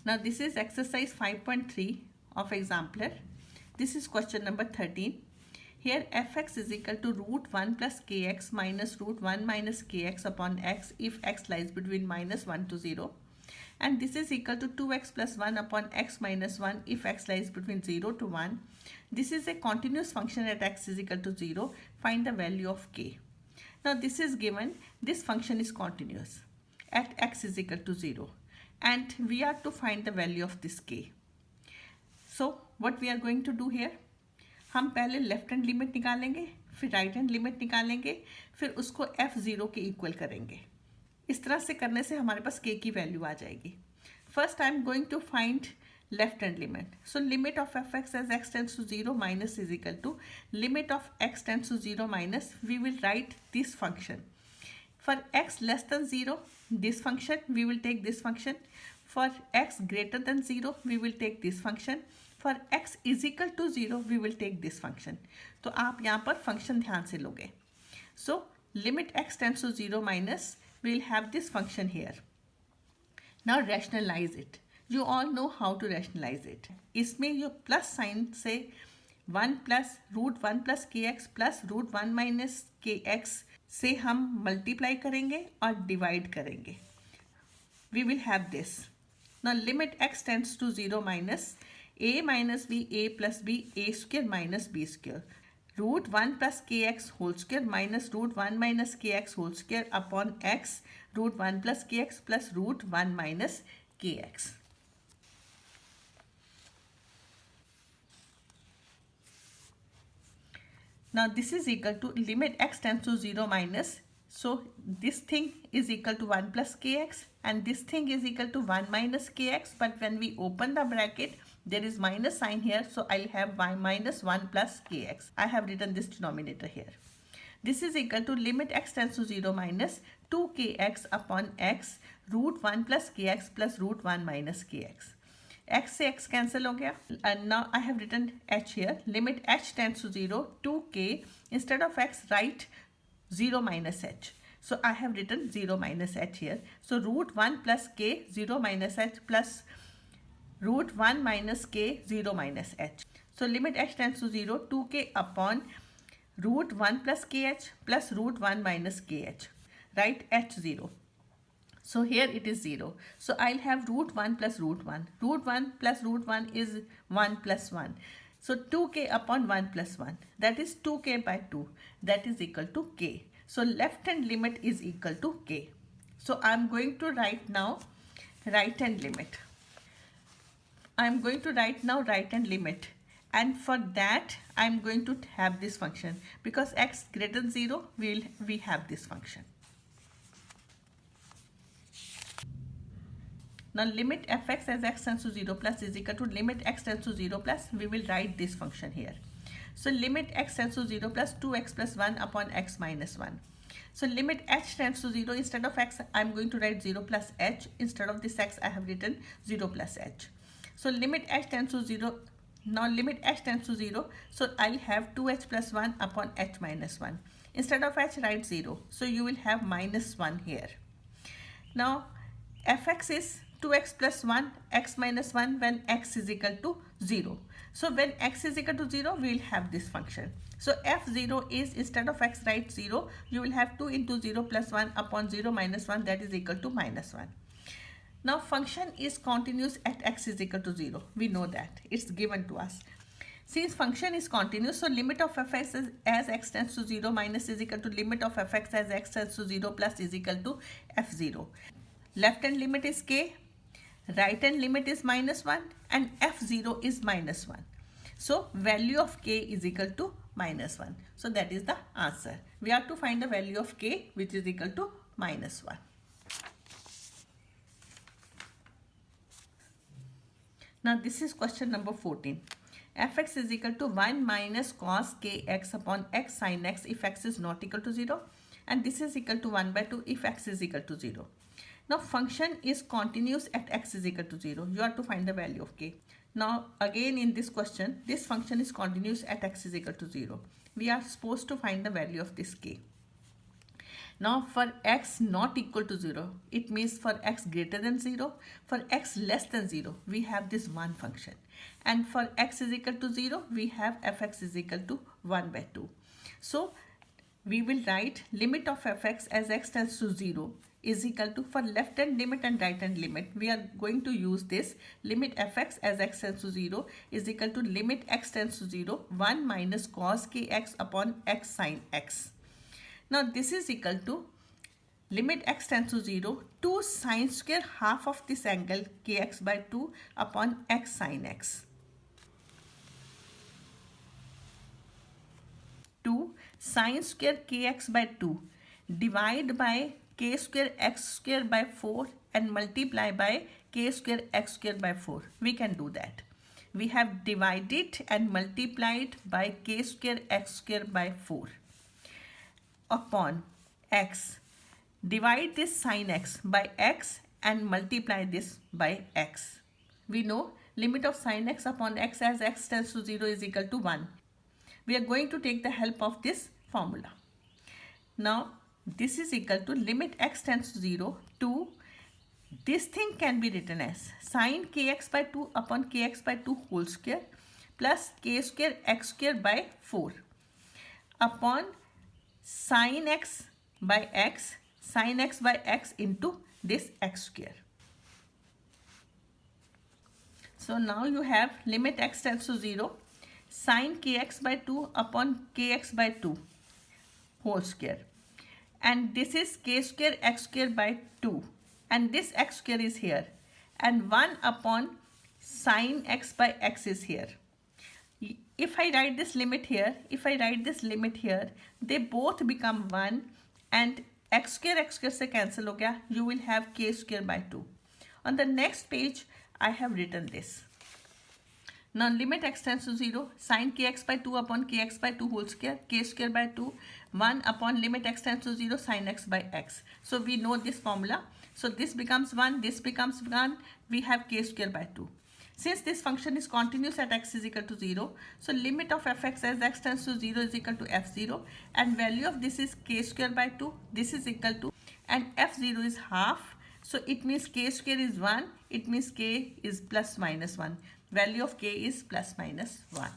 Now this is exercise 5.3 of exemplar. This is question number 13. Here fx is equal to root 1 plus kx minus root 1 minus kx upon x if x lies between minus 1 to 0. And this is equal to 2x plus 1 upon x minus 1 if x lies between 0 to 1. This is a continuous function at x is equal to 0. Find the value of k. Now this is given, this function is continuous at x is equal to 0. And we are to find the value of this k. So what we are going to do here, हम पहले left hand limit निकालेंगे, फिर right hand limit निकालेंगे, फिर उसको f0 के equal करेंगे. इस तरह से करने से हमारे पास k की वैल्यू आ जाएगी. First I am going to find left hand limit. So limit of fx as x tends to 0 minus is equal to limit of x tends to 0 minus we will write this function. For x less than 0, this function, we will take this function. For x greater than 0, we will take this function. For x is equal to 0, we will take this function. तो आप यहाँ पर function ध्यान से लोगे. So limit x tends to 0 minus, we will have this function here. Now rationalize it. You all know how to rationalize it. इसमें जो plus sign से 1 plus root 1 plus kx plus root 1 minus kx से हम multiply करेंगे और divide करेंगे. We will have this. Now limit x tends to 0 minus a minus B A plus B A square minus B square root 1 plus K X whole square minus root 1 minus K X whole square upon x root 1 plus K X plus root 1 minus K X. Now this is equal to limit x tends to 0 minus, so this thing is equal to 1 plus kx and this thing is equal to 1 minus kx, but when we open the bracket there is minus sign here, so I'll have y minus 1 plus kx. I have written this denominator here. This is equal to limit x tends to 0 minus 2kx upon x root 1 plus kx plus root 1 minus kx. x से x cancel हो गया. And now I have written h here. Limit h tends to 0 2k. Instead of x write 0 minus h. So I have written 0 minus h here. So root 1 plus k 0 minus h plus root 1 minus k 0 minus h. So limit h tends to 0 2k upon root 1 plus kh plus root 1 minus kh. Write h 0. So here it is 0. So I'll have root 1 plus root 1. Root 1 plus root 1 is 1 plus 1. So 2k upon 1 plus 1. That is 2k by 2. That is equal to k. So left hand limit is equal to k. So I'm going to write now right hand limit. I'm going to write now right hand limit. And for that I'm going to have this function. Because x greater than 0, we have this function. Now limit fx as x tends to 0 plus is equal to limit x tends to 0 plus, we will write this function here. So limit x tends to 0 plus 2x plus 1 upon x minus 1. So limit h tends to 0, instead of x I am going to write 0 plus h. Instead of this x I have written 0 plus h. So limit h tends to 0. Now limit h tends to 0. So I'll have 2h plus 1 upon h minus 1. Instead of h write 0. So you will have minus 1 here. Now fx is 2x plus 1 x minus 1 when x is equal to 0. So when x is equal to 0, we will have this function. So f0 is, instead of x write 0, you will have 2 into 0 plus 1 upon 0 minus 1, that is equal to minus 1. Now function is continuous at x is equal to 0. We know that. It's given to us. Since function is continuous, so limit of fx as x tends to 0 minus is equal to limit of fx as x tends to 0 plus is equal to f0. Left hand limit is k. Right hand limit is minus 1 and f0 is minus 1. So value of k is equal to minus 1. So that is the answer. We have to find the value of k which is equal to minus 1. Now this is question number 14. fx is equal to 1 minus cos kx upon x sin x if x is not equal to 0. And this is equal to 1 by 2 if x is equal to 0. Now function is continuous at x is equal to 0. You have to find the value of k. Now again in this question, this function is continuous at x is equal to 0. We are supposed to find the value of this k. Now for x not equal to 0, it means for x greater than 0, for x less than 0, we have this one function. And for x is equal to 0, we have fx is equal to 1 by 2. So we will write limit of fx as x tends to 0 is equal to, for left hand limit and right hand limit, we are going to use this limit fx as x tends to 0 is equal to limit x tends to 0 1 minus cos kx upon x sin x. Now this is equal to limit x tends to 0 2 sine square half of this angle kx by 2 upon x sin x. 2 sine square kx by 2 divide by k square x square by 4 and multiply by k square x square by 4. We can do that. We have divided and multiplied by k square x square by 4 upon x. Divide this sin x by x and multiply this by x. We know limit of sin x upon x as x tends to 0 is equal to 1. We are going to take the help of this formula. Now this is equal to limit x tends to 0 to, this thing can be written as sin kx by 2 upon kx by 2 whole square plus k square x square by 4 upon sin x by x into this x square. So now you have limit x tends to 0 sin kx by 2 upon kx by 2 whole square, and this is k square x square by 2, and this x square is here, and 1 upon sin x by x is here. If I write this limit here, they both become 1 and x square से cancel हो गया. You will have k square by 2. On the next page, I have written this. Now limit x tends to 0, sin kx by 2 upon kx by 2 whole square, k square by 2, 1 upon limit x tends to 0, sin x by x. So we know this formula. So this becomes 1, this becomes 1, we have k square by 2. Since this function is continuous at x is equal to 0, so limit of fx as x tends to 0 is equal to f0, and value of this is k square by 2, this is equal to, and f0 is half, so it means k square is 1, it means k is plus minus 1. Value of k is plus minus 1.